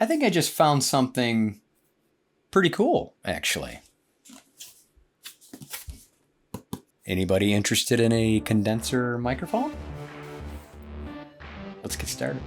I think I just found something pretty cool, actually. Anybody interested in a condenser microphone? Let's get started.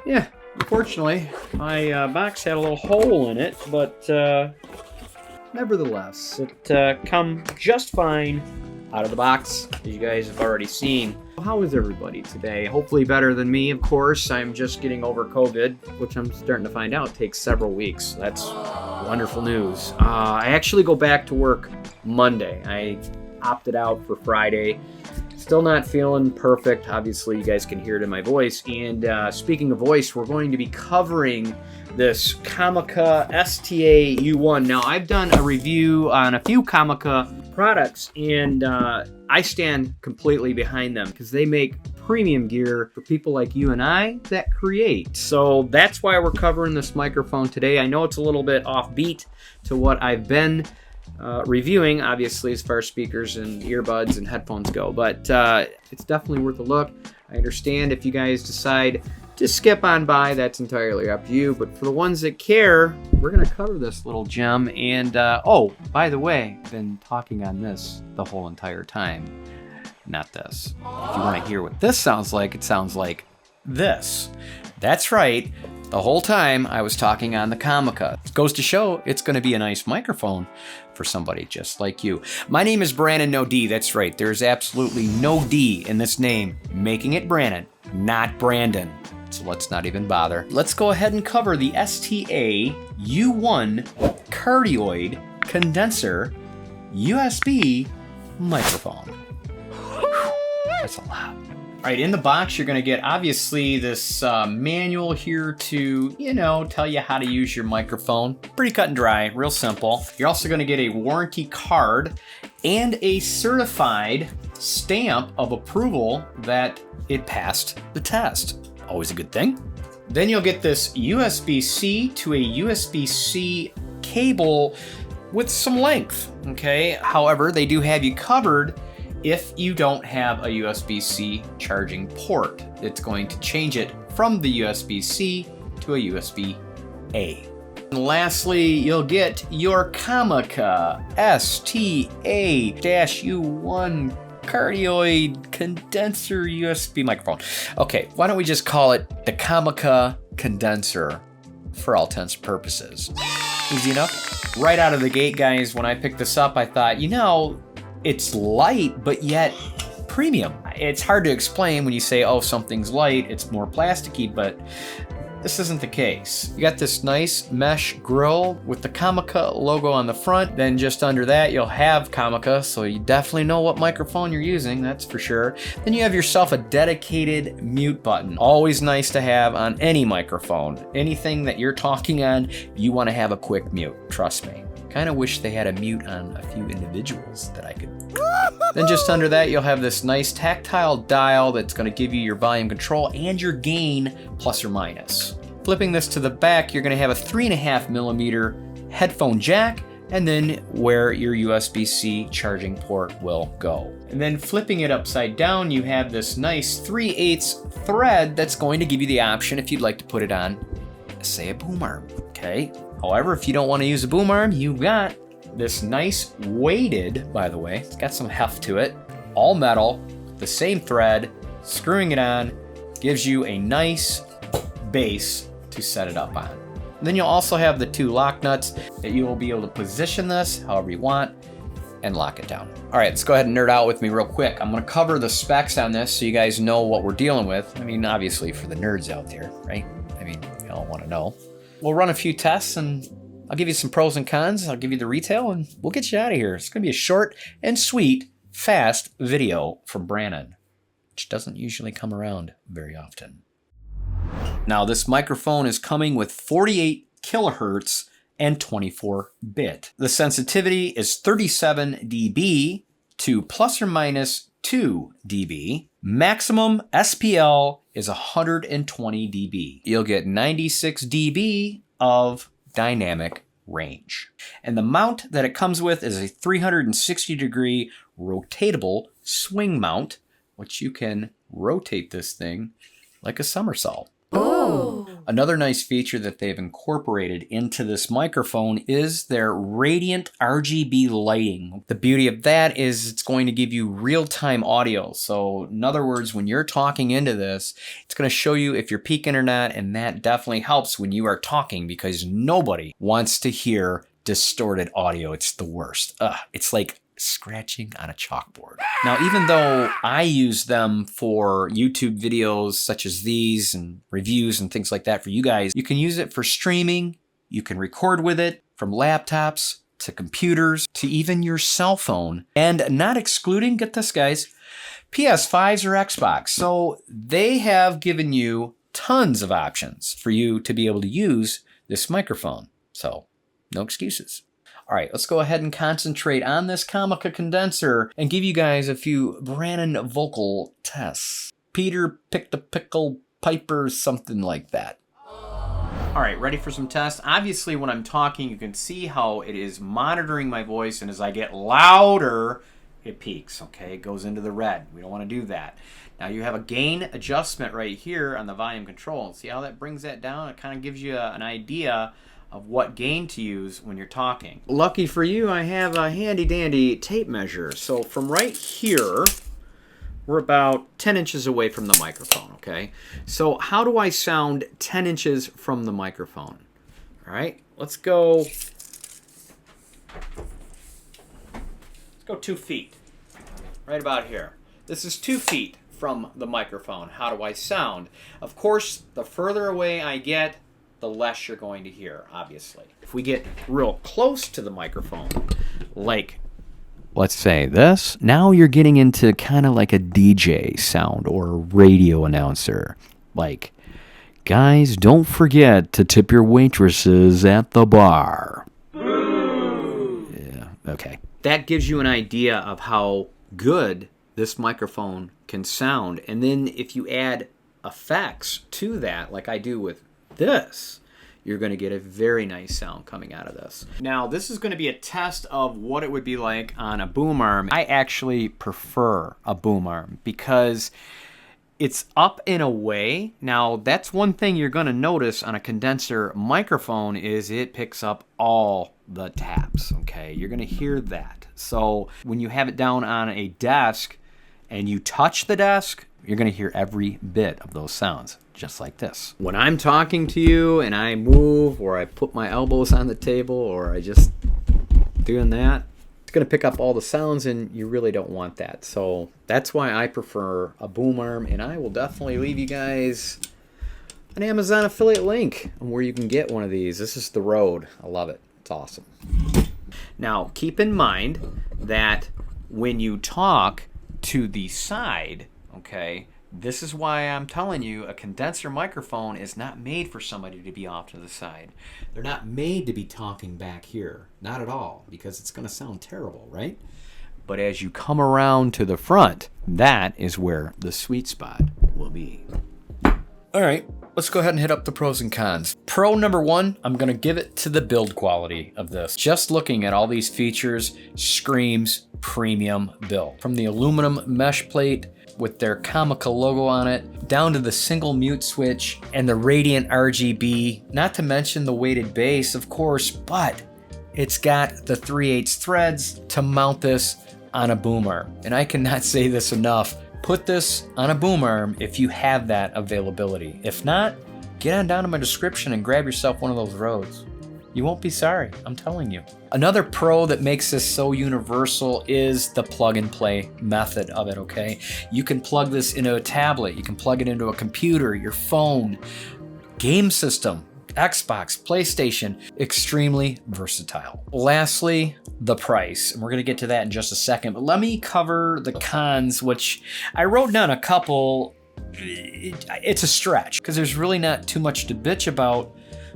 Yeah, unfortunately, my box had a little hole in it, but nevertheless, it come just fine out of the box, as you guys have already seen. How is everybody today? Hopefully better than me, of course. I'm just getting over COVID, which I'm starting to find out takes several weeks. That's wonderful news. I actually go back to work Monday. I opted out for Friday. Still not feeling perfect. Obviously, you guys can hear it in my voice. And speaking of voice, we're going to be covering this COMICA STA-U1. Now, I've done a review on a few COMICA products, and I stand completely behind them because they make premium gear for people like you and I that create. So that's why we're covering this microphone today. I know it's a little bit offbeat to what I've been reviewing, obviously, as far as speakers and earbuds and headphones go, but it's definitely worth a look. I understand if you guys decide to skip on by, that's entirely up to you, but for the ones that care, we're going to cover this little gem. And oh, by the way, I've been talking on this the whole entire time, not this. If you want to hear what this sounds like, it sounds like this. That's right. The whole time I was talking on the COMICA. It goes to show it's going to be a nice microphone for somebody just like you. My name is Brannon No D. That's right. There's absolutely no D in this name, making it Brannon, not Brandon. So let's not even bother. Let's go ahead and cover the STA-U1 Cardioid Condenser USB microphone. That's a lot. All right, in the box, you're going to get, obviously, this manual here to, you know, tell you how to use your microphone. Pretty cut and dry, real simple. You're also going to get a warranty card and a certified stamp of approval that it passed the test. Always a good thing. Then you'll get this USB-C to a USB-C cable with some length, okay? However, they do have you covered if you don't have a USB-C charging port. It's going to change it from the USB-C to a USB-A. And lastly, you'll get your COMICA STA-U1 Cardioid Condenser USB microphone. Okay, why don't we just call it the COMICA Condenser for all intents and purposes. Easy enough? Right out of the gate, guys, when I picked this up, I thought, you know, it's light, but yet premium. It's hard to explain when you say, oh, something's light, it's more plasticky, but this isn't the case. You got this nice mesh grill with the COMICA logo on the front. Then just under that, you'll have COMICA, so you definitely know what microphone you're using, that's for sure. Then you have yourself a dedicated mute button. Always nice to have on any microphone. Anything that you're talking on, you want to have a quick mute, trust me. Kind of wish they had a mute on a few individuals that I could. Then just under that, you'll have this nice tactile dial that's going to give you your volume control and your gain plus or minus. Flipping this to the back, you're going to have a 3.5mm headphone jack and then where your USB-C charging port will go. And then flipping it upside down, you have this nice 3/8 thread that's going to give you the option if you'd like to put it on, say, a boom arm, okay? However, if you don't want to use a boom arm, you've got this nice weighted, by the way, it's got some heft to it, all metal, the same thread, screwing it on gives you a nice base to set it up on. And then you'll also have the 2 lock nuts that you will be able to position this however you want and lock it down. All right, let's go ahead and nerd out with me real quick. I'm gonna cover the specs on this so you guys know what we're dealing with. I mean, obviously for the nerds out there, right? I mean, you all wanna know. We'll run a few tests and I'll give you some pros and cons. I'll give you the retail and we'll get you out of here. It's gonna be a short and sweet, fast video from Brannon, which doesn't usually come around very often. Now, this microphone is coming with 48 kilohertz and 24-bit. The sensitivity is 37 dB to plus or minus 2 dB. Maximum SPL is 120 dB. You'll get 96 dB of dynamic range. And the mount that it comes with is a 360-degree rotatable swing mount, which you can rotate this thing like a somersault. Oh. Another nice feature that they've incorporated into this microphone is their radiant RGB lighting. The beauty of that is it's going to give you real-time audio. So in other words, when you're talking into this, it's going to show you if you're peaking or not, and that definitely helps when you are talking because nobody wants to hear distorted audio. It's the worst. It's like scratching on a chalkboard. Now, even though I use them for YouTube videos such as these and reviews and things like that for you guys, you can use it for streaming. You can record with it from laptops to computers to even your cell phone, and not excluding, get this guys, PS5s or Xbox. So they have given you tons of options for you to be able to use this microphone. So no excuses. All right, let's go ahead and concentrate on this COMICA condenser and give you guys a few Brannon vocal tests. Peter picked a pickle, Piper, something like that. All right, ready for some tests? Obviously, when I'm talking, you can see how it is monitoring my voice, and as I get louder, it peaks, okay? It goes into the red. We don't want to do that. Now, you have a gain adjustment right here on the volume control. See how that brings that down? It kind of gives you an idea of what gain to use when you're talking. Lucky for you, I have a handy dandy tape measure. So from right here, we're about 10 inches away from the microphone, okay? So how do I sound 10 inches from the microphone? All right, let's go 2 feet, right about here. This is 2 feet from the microphone. How do I sound? Of course, the further away I get, the less you're going to hear, obviously. If we get real close to the microphone, like, let's say this, now you're getting into kind of like a DJ sound or a radio announcer. Like, guys, don't forget to tip your waitresses at the bar. Yeah, okay. That gives you an idea of how good this microphone can sound. And then if you add effects to that, like I do with this, you're going to get a very nice sound coming out of this. Now, this is going to be a test of what it would be like on a boom arm. I actually prefer a boom arm because it's up in a way. Now, that's one thing you're going to notice on a condenser microphone is it picks up all the taps, okay? You're going to hear that. So when you have it down on a desk and you touch the desk, you're going to hear every bit of those sounds, just like this. When I'm talking to you and I move, or I put my elbows on the table, or I just doing that, it's going to pick up all the sounds, and you really don't want that. So that's why I prefer a boom arm, and I will definitely leave you guys an Amazon affiliate link on where you can get one of these. This is the Rode. I love it. It's awesome. Now, keep in mind that when you talk to the side, okay, this is why I'm telling you a condenser microphone is not made for somebody to be off to the side. They're not made to be talking back here. Not at all, because it's going to sound terrible, right? But as you come around to the front, that is where the sweet spot will be. All right, let's go ahead and hit up the pros and cons. Pro number one, I'm gonna give it to the build quality of this. Just looking at all these features screams premium build. From the aluminum mesh plate with their COMICA logo on it, down to the single mute switch and the radiant RGB, not to mention the weighted base, of course, but it's got the 3/8 threads to mount this on a boom arm. And I cannot say this enough. Put this on a boom arm if you have that availability. If not, get on down to my description and grab yourself one of those Rhodes. You won't be sorry, I'm telling you. Another pro that makes this so universal is the plug and play method of it, okay? You can plug this into a tablet, you can plug it into a computer, your phone, game system, Xbox, PlayStation, extremely versatile. Lastly, the price, and we're gonna get to that in just a second, but let me cover the cons, which I wrote down a couple. It's a stretch, because there's really not too much to bitch about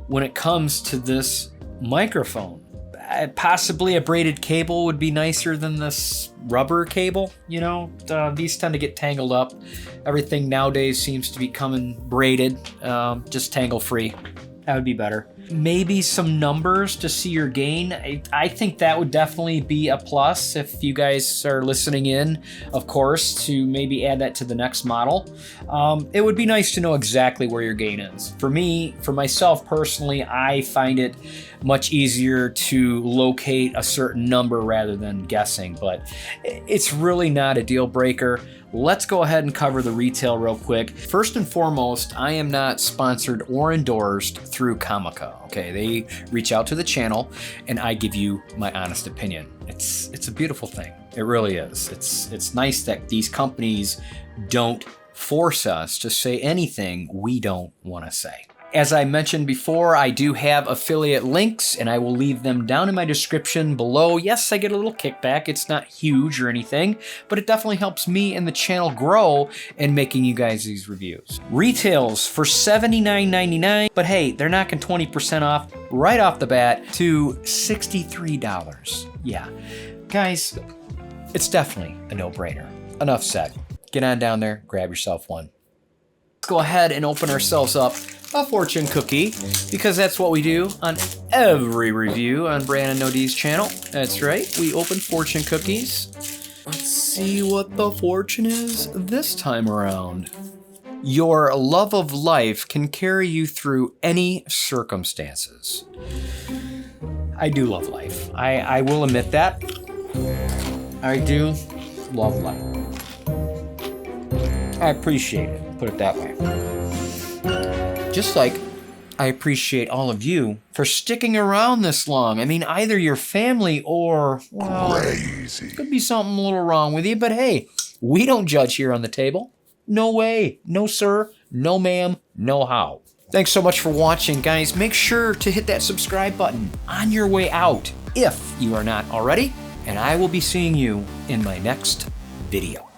when it comes to this microphone. Possibly a braided cable would be nicer than this rubber cable. You know, these tend to get tangled up. Everything nowadays seems to be coming braided, just tangle free. That would be better. Maybe some numbers to see your gain. I think that would definitely be a plus if you guys are listening in, of course, to maybe add that to the next model. It would be nice to know exactly where your gain is. For me, for myself personally, I find it much easier to locate a certain number rather than guessing, but it's really not a deal breaker. Let's go ahead and cover the retail real quick. First and foremost, I am not sponsored or endorsed through COMICA. Okay, they reach out to the channel and I give you my honest opinion. It's a beautiful thing. It really is. It's nice that these companies don't force us to say anything we don't want to say. As I mentioned before, I do have affiliate links and I will leave them down in my description below. Yes, I get a little kickback. It's not huge or anything, but it definitely helps me and the channel grow in making you guys these reviews. Retails for $79.99, but hey, they're knocking 20% off right off the bat to $63. Yeah, guys, it's definitely a no-brainer. Enough said. Get on down there, grab yourself one. Let's go ahead and open ourselves up a fortune cookie, because that's what we do on every review on Brannon No's channel. That's right, we open fortune cookies. Let's see what the fortune is this time around. Your love of life can carry you through any circumstances. I do love life. I will admit that. I do love life. I appreciate it, put it that way. Just like I appreciate all of you for sticking around this long. I mean, either your family or, well, crazy. Could be something a little wrong with you, but hey, we don't judge here on the table. No way, no sir, no ma'am, no how. Thanks so much for watching, guys. Make sure to hit that subscribe button on your way out if you are not already, and I will be seeing you in my next video.